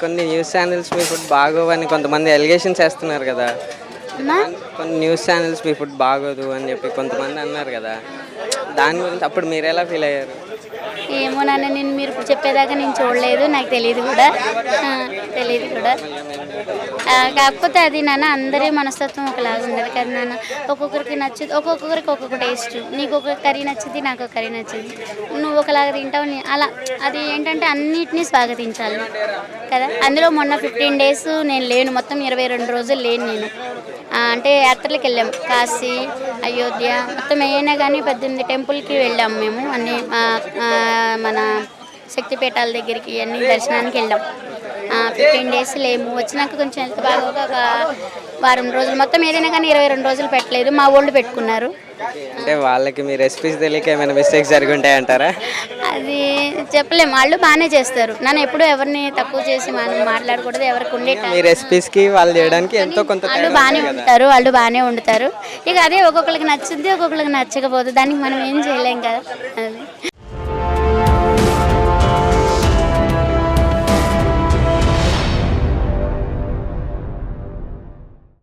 కొన్ని news channels మీ food బాగోవని కొంతమంది allegations వేస్తున్నారు కదా. అమ్మా కొన్ని న్యూస్ ఛానల్స్ మీ ఫుడ్ బాగోదు అని చెప్పి కొంతమంది అన్నారు కదా. దాని గురించి అప్పుడు మీరు ఎలా ఫీల్ అయ్యారు? ఏమో నాన్న, నేను మీరు ఇప్పుడు చెప్పేదాకా నేను చూడలేదు, నాకు తెలియదు కూడా. తెలియదు కూడా. కాకపోతే అది నాన్న అందరి మనస్తత్వం ఒకలాగా ఉండదు కదా నాన్న. ఒక్కొక్కరికి నచ్చుది, ఒక్కొక్కరికి ఒక్కొక్క టేస్ట్. నీకు ఒక కర్రీ నచ్చుద్ది, నాకు ఒక కర్రీ నచ్చుద్ది. నువ్వు ఒకలాగా తింటావు, అలా. అది ఏంటంటే అన్నిటినీ స్వాగతించాలి కదా. అందులో మొన్న 15 days నేను లేను, మొత్తం 22 రోజులు లేను నేను. అంటే యాత్రలకు వెళ్ళాం, కాశీ, అయోధ్య, మొత్తం ఏమైనా కానీ 18 టెంపుల్కి వెళ్ళాము మేము. అన్ని మన శక్తిపీఠాల దగ్గరికి అన్ని దర్శనానికి వెళ్ళాం. 15 days లేము. వచ్చినాక కొంచెం హెల్త్ బాగోక ఒక వారం రోజులు, మొత్తం ఏదైనా కానీ 22 రోజులు పెట్టలేదు. మా వాళ్ళు పెట్టుకున్నారు. అంటే వాళ్ళకి మీ రెసిపీస్ తెలియక ఏమైనా మిస్టేక్స్ జరిగి ఉంటాయంటారా? అది చెప్పలేము. వాళ్ళు బాగానే చేస్తారు. నన్ను ఎప్పుడూ ఎవరిని తక్కువ చేసి మనం మాట్లాడకూడదు. ఎవరికి ఉండే మీ రెసిపీస్కి వాళ్ళు చేయడానికి ఎంతో కొంత వాళ్ళు బాగానే ఉంటారు, వాళ్ళు బాగానే వండుతారు. ఇక అదే ఒక్కొక్కరికి నచ్చుద్ది, ఒక్కొక్కరికి నచ్చకపోతుంది. దానికి మనం ఏం చేయలేం కదా. అది